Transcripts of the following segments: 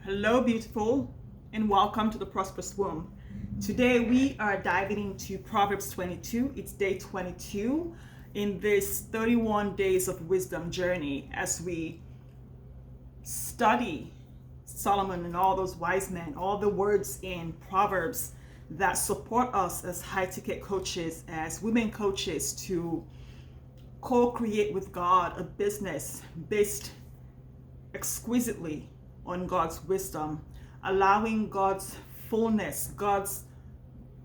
Hello, beautiful, and welcome to the Prosperous Womb. Today we are diving into Proverbs 22. It's day 22 in this 31 days of wisdom journey as we study Solomon and all those wise men, all the words in Proverbs that support us as high-ticket coaches, as women coaches, to co-create with God a business based exquisitely on God's wisdom, allowing God's fullness, God's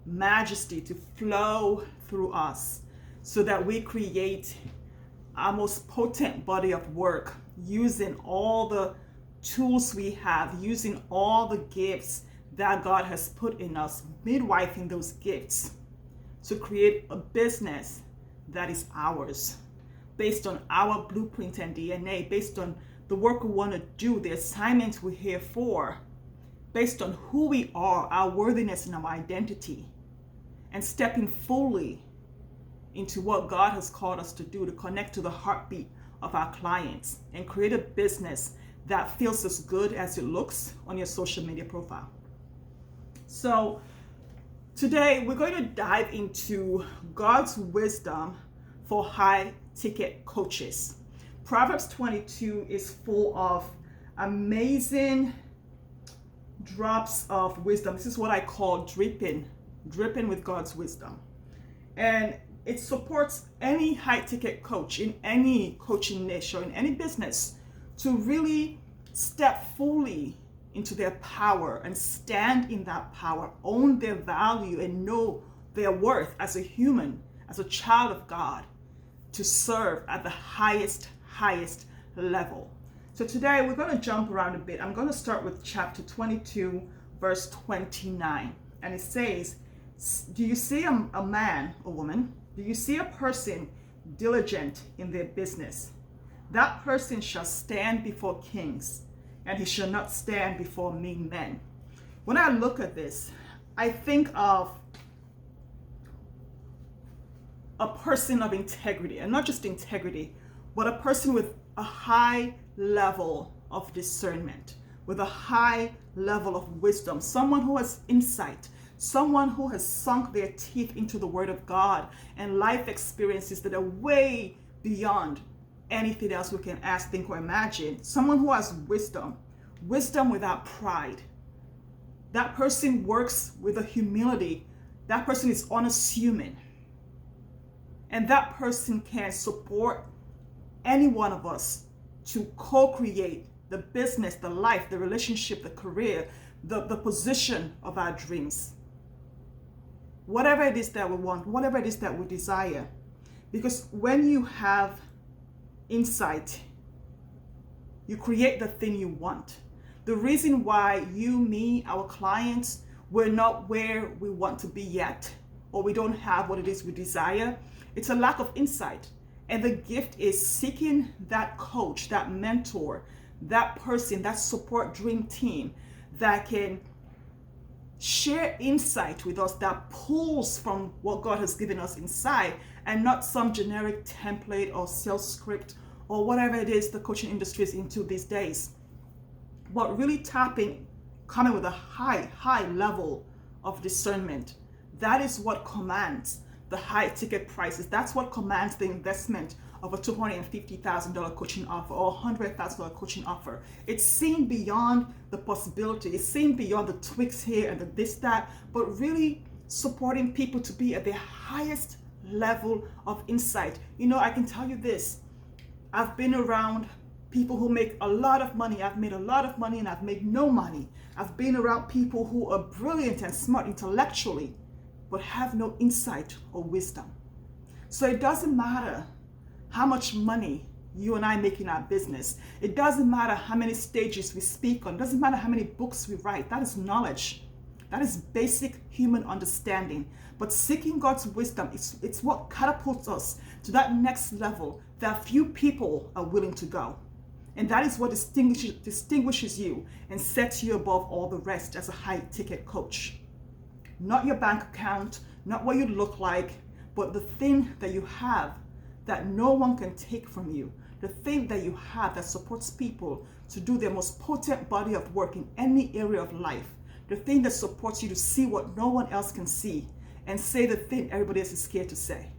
majesty to flow through us so that we create our most potent body of work using all the tools we have, using all the gifts that God has put in us, midwifing those gifts to create a business that is ours, based on our blueprint and DNA, based on the work we want to do, the assignment we're here for, based on who we are, our worthiness and our identity, and stepping fully into what God has called us to do, to connect to the heartbeat of our clients and create a business that feels as good as it looks on your social media profile. So today we're going to dive into God's wisdom for high ticket coaches. Proverbs 22 is full of amazing drops of wisdom. This is what I call dripping with God's wisdom. And it supports any high ticket coach in any coaching niche or in any business to really step fully into their power and stand in that power, own their value and know their worth as a human, as a child of God, to serve at the highest level. So today we're going to jump around a bit. I'm going to start with chapter 22, verse 29. And it says, do you see a man or woman? Do you see a person diligent in their business? That person shall stand before kings, and he shall not stand before mean men. When I look at this, I think of a person of integrity, and not just integrity, but a person with a high level of discernment, with a high level of wisdom, someone who has insight, someone who has sunk their teeth into the Word of God and life experiences that are way beyond anything else we can ask, think, or imagine. Someone who has wisdom without pride. That person works with a humility. That person is unassuming. And that person can support any one of us to co-create the business, the life, the relationship, the career, the position of our dreams. Whatever it is that we want, whatever it is that we desire. Because when you have insight, you create the thing you want. The reason why you, me, our clients, we're not where we want to be yet, or we don't have what it is we desire, it's a lack of insight. And the gift is seeking that coach, that mentor, that person, that support dream team that can share insight with us, that pulls from what God has given us inside, and not some generic template or sales script or whatever it is the coaching industry is into these days. But really coming with a high level of discernment. That is what commands the high ticket prices. That's what commands the investment of a $250,000 coaching offer or $100,000 coaching offer. It's seen beyond the possibility. It's seen beyond the tweaks here and the this, that, but really supporting people to be at their highest level of insight. You know, I can tell you this. I've been around people who make a lot of money. I've made a lot of money and I've made no money. I've been around people who are brilliant and smart intellectually, but have no insight or wisdom. So it doesn't matter how much money you and I make in our business. It doesn't matter how many stages we speak on. It doesn't matter how many books we write. That is knowledge. That is basic human understanding. But seeking God's wisdom, it's what catapults us to that next level that few people are willing to go. And that is what distinguishes you and sets you above all the rest as a high-ticket coach. Not your bank account, not what you look like, but the thing that you have that no one can take from you, the thing that you have that supports people to do their most potent body of work in any area of life, the thing that supports you to see what no one else can see and say the thing everybody else is scared to say.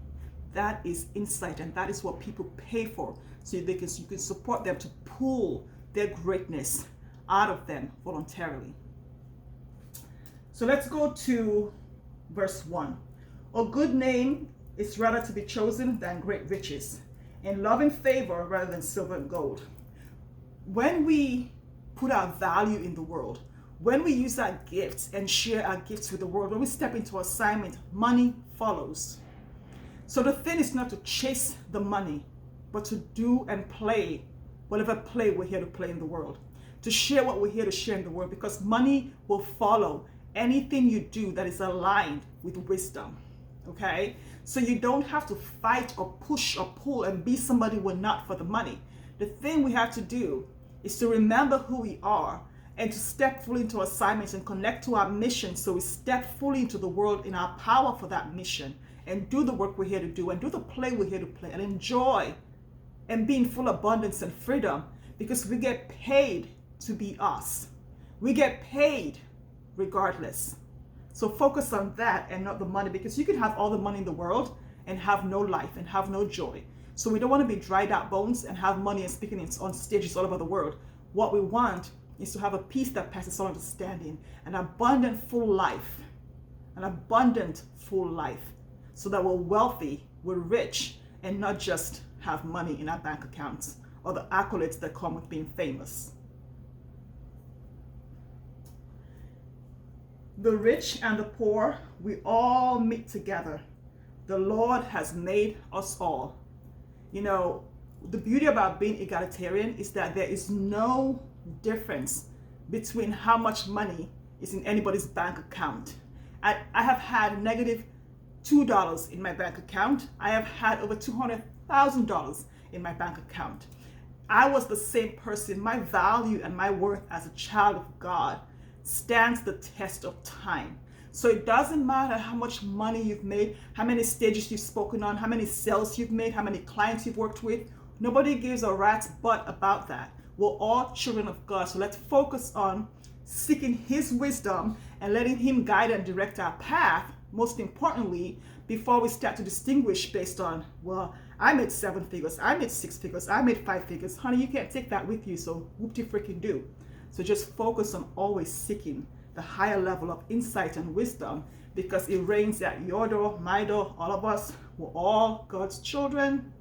That is insight, and that is what people pay for, so you can support them to pull their greatness out of them voluntarily. So let's go to verse 1. A good name is rather to be chosen than great riches, and love and favor rather than silver and gold. When we put our value in the world, when we use our gifts and share our gifts with the world, when we step into assignment, money follows. So the thing is not to chase the money, but to do and play whatever play we're here to play in the world, to share what we're here to share in the world, because money will follow anything you do that is aligned with wisdom. Okay? So you don't have to fight or push or pull and be somebody we're not for the money. The thing we have to do is to remember who we are and to step fully into assignments and connect to our mission, so we step fully into the world in our power for that mission and do the work we're here to do and do the play we're here to play and enjoy and be in full abundance and freedom, because we get paid to be us. We get paid regardless. So focus on that and not the money, because you can have all the money in the world and have no life and have no joy. So we don't want to be dried out bones and have money and speaking on stages all over the world. What we want is to have a peace that passes all understanding, an abundant full life, so that we're wealthy, we're rich, and not just have money in our bank accounts or the accolades that come with being famous. The rich and the poor, we all meet together. The Lord has made us all. You know, the beauty about being egalitarian is that there is no difference between how much money is in anybody's bank account. I have had negative $2 in my bank account. I have had over $200,000 in my bank account. I was the same person. My value and my worth as a child of God stands the test of time. So it doesn't matter how much money you've made, how many stages you've spoken on, how many sales you've made, how many clients you've worked with. Nobody gives a rat's butt about that. We're all children of God. So let's focus on seeking His wisdom and letting Him guide and direct our path, most importantly, before we start to distinguish based on, well, I made 7 figures, I made 6 figures, I made 5 figures. Honey, you can't take that with you, so whoop-de freaking do. So just focus on always seeking the higher level of insight and wisdom, because it reigns at your door, my door, all of us. We're all God's children.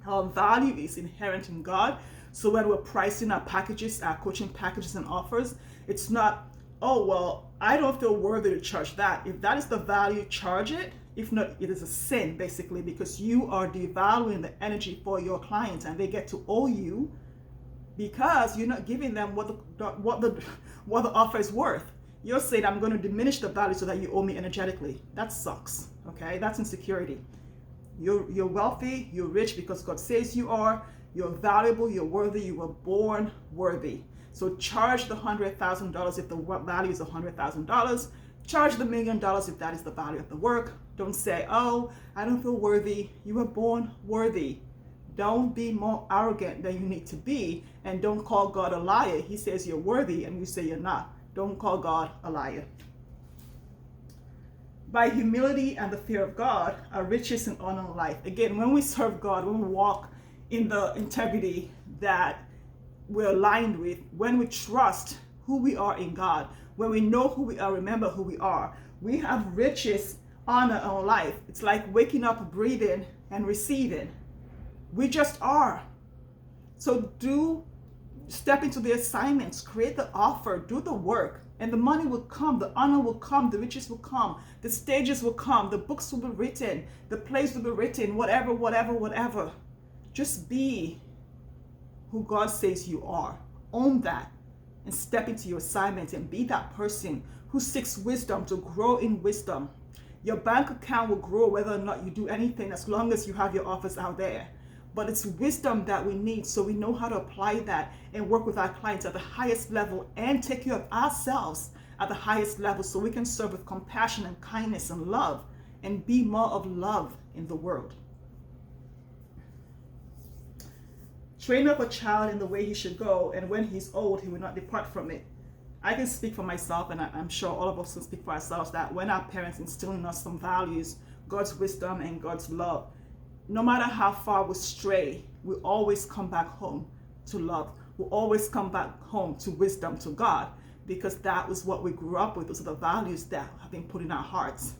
Our value is inherent in God. So when we're pricing our packages, our coaching packages and offers, it's not, oh, well, I don't feel worthy to charge that. If that is the value, charge it. If not, it is a sin, basically, because you are devaluing the energy for your clients and they get to owe you because you're not giving them what the offer is worth. You're saying, I'm going to diminish the value so that you owe me energetically. That sucks, okay? That's insecurity. You're wealthy, you're rich because God says you are. You're valuable, you're worthy, you were born worthy. So charge the $100,000 if the value is $100,000. Charge the $1 million if that is the value of the work. Don't say, oh, I don't feel worthy. You were born worthy. Don't be more arrogant than you need to be, and don't call God a liar. He says you're worthy and you say you're not. Don't call God a liar. By humility and the fear of God are riches and honor in life. Again, when we serve God, when we walk in the integrity that we're aligned with, when we trust who we are in God, when we know who we are, remember who we are, we have riches, honor in life. It's like waking up, breathing, and receiving. We just are. So step into the assignments, create the offer, do the work, and the money will come, the honor will come, the riches will come, the stages will come, the books will be written, the plays will be written, whatever. Just be who God says you are. Own that and step into your assignment and be that person who seeks wisdom to grow in wisdom. Your bank account will grow whether or not you do anything, as long as you have your offers out there. But it's wisdom that we need, so we know how to apply that and work with our clients at the highest level and take care of ourselves at the highest level, so we can serve with compassion and kindness and love and be more of love in the world. Train up a child in the way he should go, and when he's old, he will not depart from it. I can speak for myself, and I'm sure all of us can speak for ourselves, that when our parents instill in us some values, God's wisdom and God's love, no matter how far we stray, we always come back home to love. We always come back home to wisdom, to God, because that was what we grew up with. Those are the values that have been put in our hearts.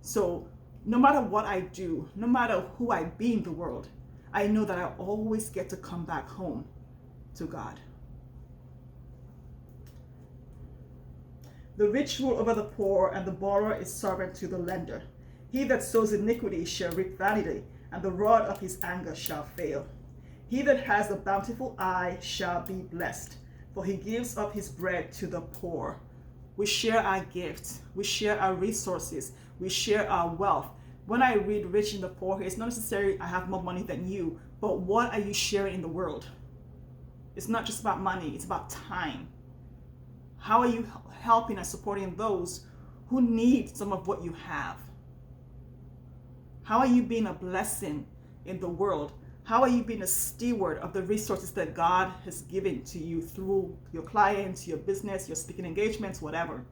So no matter what I do, no matter who I be in the world, I know that I always get to come back home to God. The rich rule over the poor, and the borrower is servant to the lender. He that sows iniquity shall reap vanity, and the rod of his anger shall fail. He that has a bountiful eye shall be blessed, for he gives up his bread to the poor. We share our gifts, we share our resources, we share our wealth. When I read rich and the poor, it's not necessarily I have more money than you, but what are you sharing in the world? It's not just about money, it's about time. How are you helping and supporting those who need some of what you have? How are you being a blessing in the world? How are you being a steward of the resources that God has given to you through your clients, your business, your speaking engagements, whatever?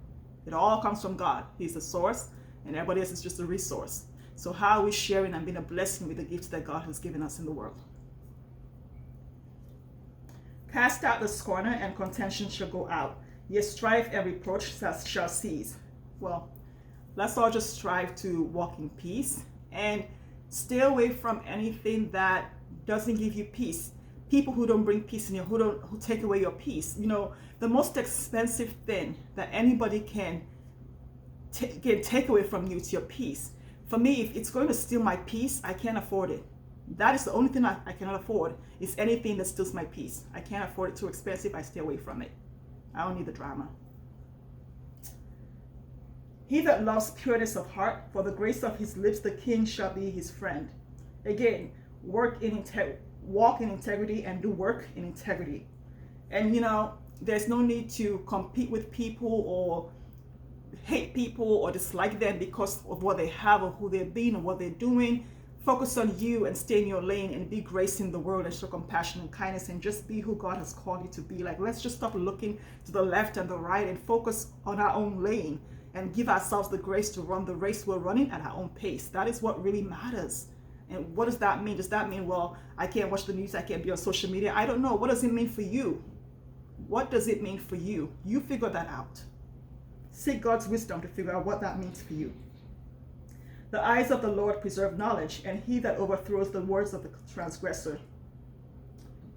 It all comes from God. He's the source, and everybody else is just a resource. So how are we sharing and being a blessing with the gifts that God has given us in the world? Cast out the scorner, and contention shall go out. Yes, strife and reproach shall cease. Well, let's all just strive to walk in peace and stay away from anything that doesn't give you peace. People who don't bring peace in you, who take away your peace. You know, the most expensive thing that anybody can take away from you is your peace. For me, if it's going to steal my peace, I can't afford it. That is the only thing I cannot afford, is anything that steals my peace. I can't afford it, too expensive, I stay away from it. I don't need the drama. He that loves pureness of heart, for the grace of his lips the king shall be his friend. Again, walk in integrity and do work in integrity. And you know, there's no need to compete with people or hate people or dislike them because of what they have or who they've been or what they're doing. Focus on you and stay in your lane and be grace in the world and show compassion and kindness and just be who God has called you to be. Like, let's just stop looking to the left and the right and focus on our own lane and give ourselves the grace to run the race we're running at our own pace. That is what really matters. And what does that mean? Does that mean, well, I can't watch the news, I can't be on social media? I don't know. What does it mean for you? What does it mean for you? You figure that out. Seek God's wisdom to figure out what that means for you. The eyes of the Lord preserve knowledge, and he that overthrows the words of the transgressor.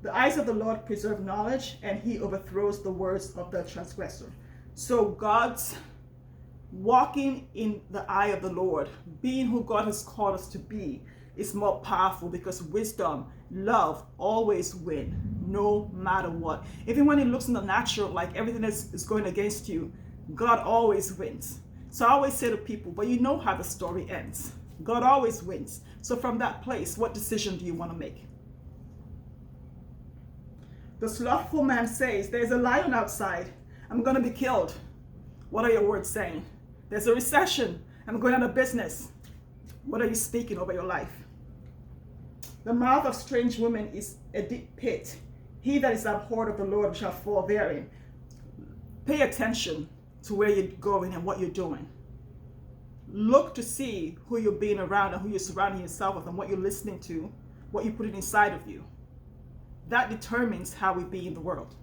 The eyes of the Lord preserve knowledge, and he overthrows the words of the transgressor. So God's walking in the eye of the Lord, being who God has called us to be, is more powerful because wisdom, love always win, no matter what. Even when it looks in the natural, like everything is going against you, God always wins. So I always say to people, but you know how the story ends. God always wins. So from that place, what decision do you want to make? The slothful man says, there's a lion outside, I'm going to be killed. What are your words saying? There's a recession, I'm going out of business. What are you speaking over your life? The mouth of strange women is a deep pit. He that is abhorred of the Lord shall fall therein. Pay attention to where you're going and what you're doing. Look to see who you're being around and who you're surrounding yourself with and what you're listening to, what you're putting inside of you. That determines how we be in the world.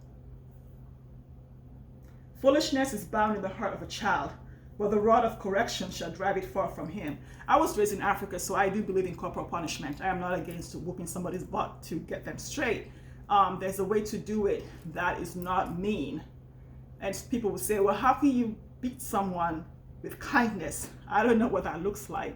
Foolishness is bound in the heart of a child, but the rod of correction shall drive it far from him. I was raised in Africa, so I do believe in corporal punishment. I am not against whooping somebody's butt to get them straight. There's a way to do it that is not mean. And people will say, well, how can you beat someone with kindness? I don't know what that looks like,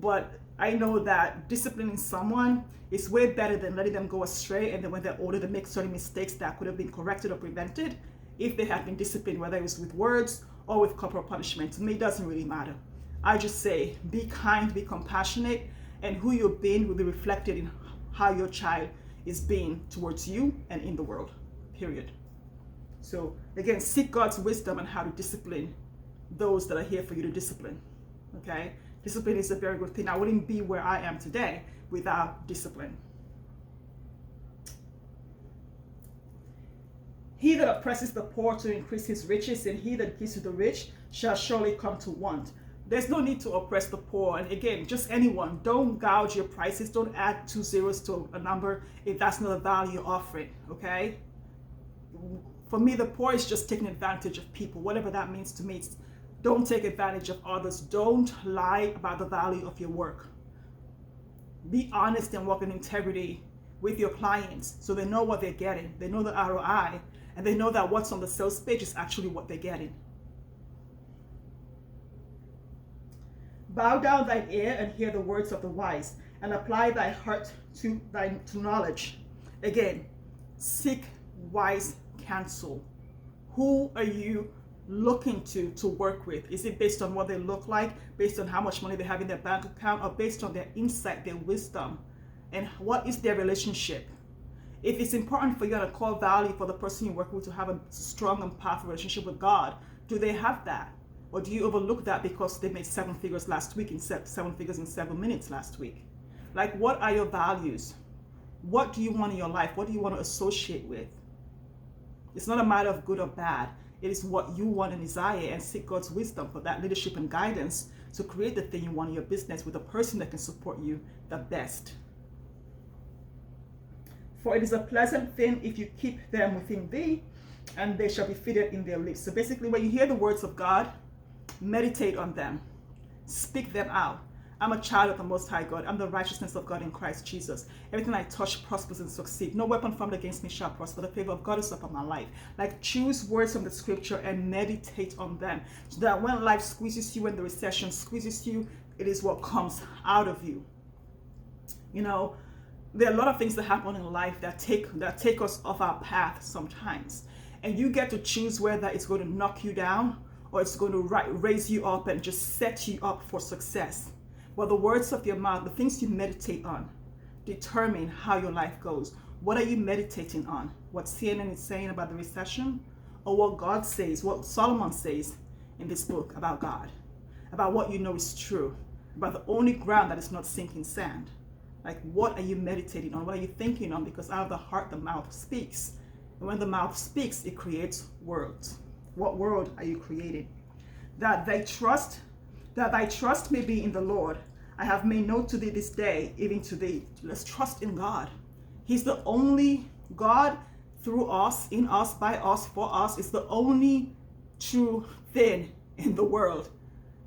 but I know that disciplining someone is way better than letting them go astray, and then when they're older, they make certain mistakes that could have been corrected or prevented if they had been disciplined, whether it was with words or with corporal punishment. To me, it doesn't really matter. I just say, be kind, be compassionate, and who you're being will be reflected in how your child is being towards you and in the world, period. So again, seek God's wisdom on how to discipline those that are here for you to discipline, okay? Discipline is a very good thing. I wouldn't be where I am today without discipline. He that oppresses the poor to increase his riches, and he that gives to the rich shall surely come to want. There's no need to oppress the poor. And again, just anyone, don't gouge your prices. Don't add 2 zeros to a number if that's not a value you're offering, okay? For me, the poor is just taking advantage of people, whatever that means to me. Don't take advantage of others. Don't lie about the value of your work. Be honest and work in integrity with your clients so they know what they're getting. They know the ROI, and they know that what's on the sales page is actually what they're getting. Bow down thine ear and hear the words of the wise, and apply thy heart to knowledge. Again, seek wise counsel. Who are you looking to work with? Is it based on what they look like, based on how much money they have in their bank account, or based on their insight, their wisdom, and what is their relationship? If it's important for you on a core value for the person you're working with to have a strong and powerful relationship with God, do they have that? Or do you overlook that because they made 7 figures last week and 7 figures in 7 minutes last week? Like, what are your values? What do you want in your life? What do you want to associate with? It's not a matter of good or bad. It is what you want and desire, and seek God's wisdom for that leadership and guidance to create the thing you want in your business with a person that can support you the best. For it is a pleasant thing if you keep them within thee, and they shall be fitted in their lips. So basically, when you hear the words of God, meditate on them. Speak them out. I'm a child of the Most High God. I'm the righteousness of God in Christ Jesus. Everything I touch prospers and succeeds. No weapon formed against me shall prosper. The favor of God is upon my life. Like, choose words from the scripture and meditate on them, so that when life squeezes you, when the recession squeezes you, it is what comes out of you. You know, there are a lot of things that happen in life that take us off our path sometimes. And you get to choose whether it's going to knock you down or it's going to raise you up and just set you up for success. But the words of your mouth, the things you meditate on, determine how your life goes. What are you meditating on? What CNN is saying about the recession? Or what God says, what Solomon says in this book about God? About what you know is true? About the only ground that is not sinking sand? Like, what are you meditating on? What are you thinking on? Because out of the heart, the mouth speaks. And when the mouth speaks, it creates worlds. What world are you creating? That thy trust may be in the Lord. I have made known to thee this day, even to thee. Let's trust in God. He's the only God, through us, in us, by us, for us. Is the only true thing in the world.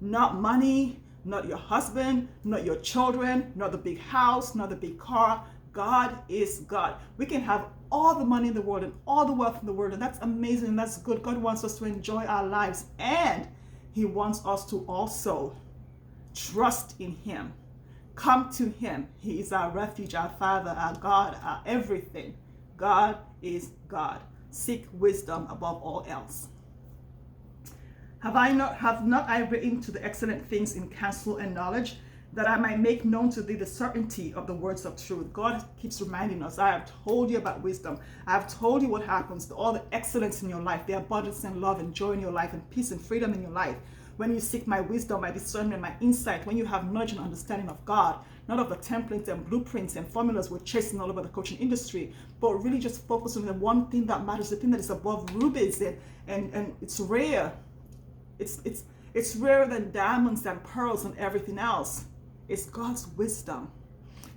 Not money, not your husband, not your children, not the big house, not the big car. God is God. We can have all the money in the world and all the wealth in the world, and that's amazing and that's good. God wants us to enjoy our lives, and He wants us to also trust in Him. Come to Him. He is our refuge, our Father, our God, our everything. God is God. Seek wisdom above all else. Have not I written to the excellent things in counsel and knowledge, that I might make known to thee the certainty of the words of truth? God keeps reminding us, I have told you about wisdom. I have told you what happens, all the excellence in your life, the abundance and love and joy in your life, and peace and freedom in your life. When you seek my wisdom, my discernment, my insight, when you have knowledge and understanding of God, not of the templates and blueprints and formulas we're chasing all over the coaching industry, but really just focus on the one thing that matters, the thing that is above rubies, and it's rare. It's rarer than diamonds and pearls and everything else. It's God's wisdom.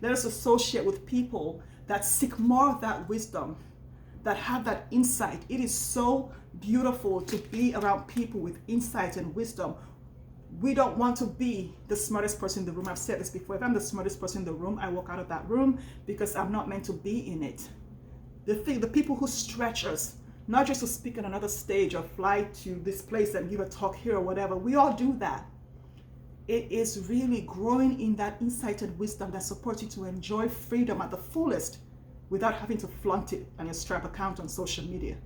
Let us associate with people that seek more of that wisdom, that have that insight. It is so beautiful to be around people with insight and wisdom. We don't want to be the smartest person in the room. I've said this before. If I'm the smartest person in the room, I walk out of that room because I'm not meant to be in it. The people who stretch us, not just to speak on another stage or fly to this place and give a talk here or whatever. We all do that. It is really growing in that insight and wisdom that supports you to enjoy freedom at the fullest without having to flaunt it on your Stripe account on social media.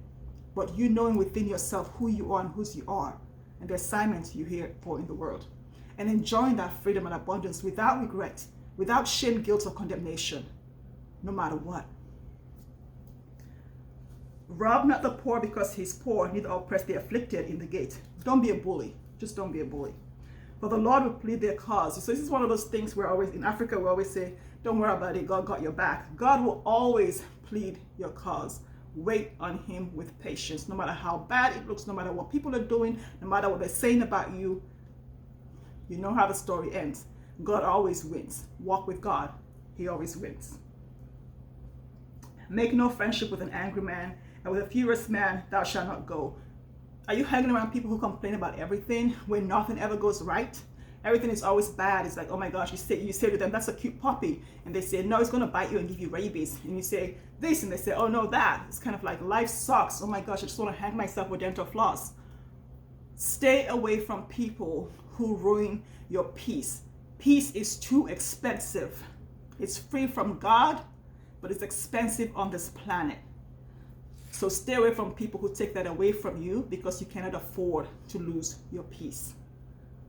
But you knowing within yourself who you are and whose you are, and the assignments you here for in the world. And enjoying that freedom and abundance without regret, without shame, guilt, or condemnation, no matter what. Rob not the poor because he's poor, neither oppress the afflicted in the gate. Don't be a bully. Just don't be a bully. For the Lord will plead their cause. So this is one of those things where always in Africa we always say, don't worry about it, God got your back. God will always plead your cause. wait on him with patience. No matter how bad it looks, no matter what people are doing, no matter what they're saying about you, you know how the story ends. God always wins. Walk with God. He always wins. Make no friendship with an angry man, and with a furious man thou shalt not go. Are you hanging around people who complain about everything when nothing ever goes right? Everything is always bad. It's like, oh my gosh, you say to them, that's a cute puppy. And they say, no, it's going to bite you and give you rabies. And you say this, and they say, oh no, that. It's kind of like, life sucks. Oh my gosh, I just want to hang myself with dental floss. Stay away from people who ruin your peace. Peace is too expensive. It's free from God, but it's expensive on this planet. So stay away from people who take that away from you, because you cannot afford to lose your peace.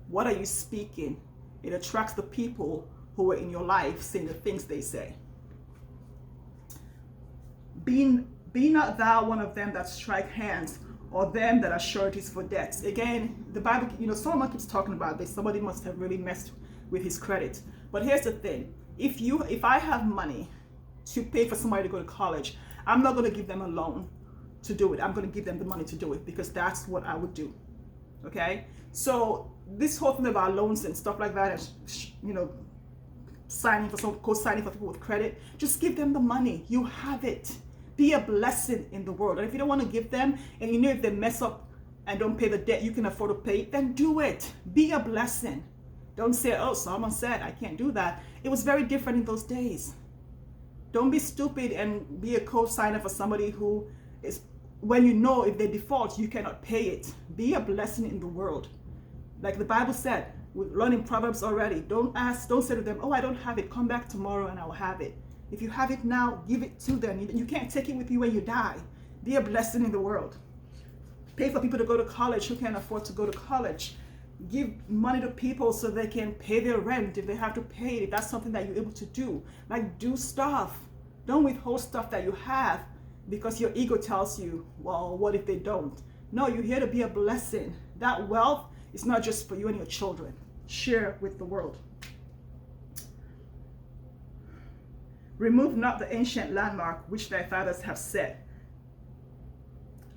What are you speaking? It attracts the people who are in your life saying the things they say. Be not thou one of them that strike hands, or them that are sureties for debts. Again, the Bible, Solomon keeps talking about this. Somebody must have really messed with his credit. But here's the thing. If I have money to pay for somebody to go to college, I'm not going to give them a loan to do it. I'm going to give them the money to do it, because that's what I would do. Okay? So this whole thing about loans and stuff like that, co-signing for people with credit, just give them the money. You have it. Be a blessing in the world. And if you don't want to give them, and if they mess up and don't pay the debt you can afford to pay, then do it. Be a blessing. Don't say, oh, Solomon said I can't do that. It was very different in those days. Don't be stupid and be a co-signer for somebody who is, when if they default, you cannot pay it. Be a blessing in the world. Like the Bible said, we learn in Proverbs already. Don't say to them, oh, I don't have it. Come back tomorrow and I will have it. If you have it now, give it to them. You can't take it with you when you die. Be a blessing in the world. Pay for people to go to college who can't afford to go to college. Give money to people so they can pay their rent if they have to pay it, if that's something that you're able to do. Like, do stuff. Don't withhold stuff that you have because your ego tells you, well, what if they don't? No, you're here to be a blessing. That wealth is not just for you and your children. Share with the world. Remove not the ancient landmark which thy fathers have set.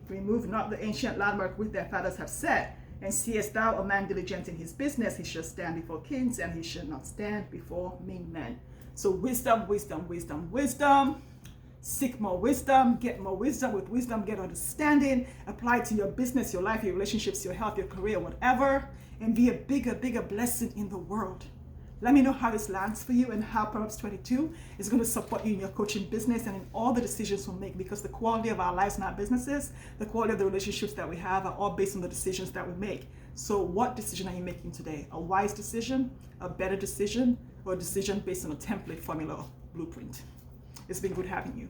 Remove not the ancient landmark which their fathers have set. And seest thou a man diligent in his business, he shall stand before kings, and he shall not stand before mean men. So wisdom, wisdom, wisdom, wisdom. Seek more wisdom, get more wisdom. With wisdom, get understanding. Apply it to your business, your life, your relationships, your health, your career, whatever. And be a bigger, bigger blessing in the world. Let me know how this lands for you and how Proverbs 22 is going to support you in your coaching business and in all the decisions we'll make, because the quality of our lives and our businesses, the quality of the relationships that we have are all based on the decisions that we make. So what decision are you making today? A wise decision, a better decision, or a decision based on a template, formula, or blueprint? It's been good having you.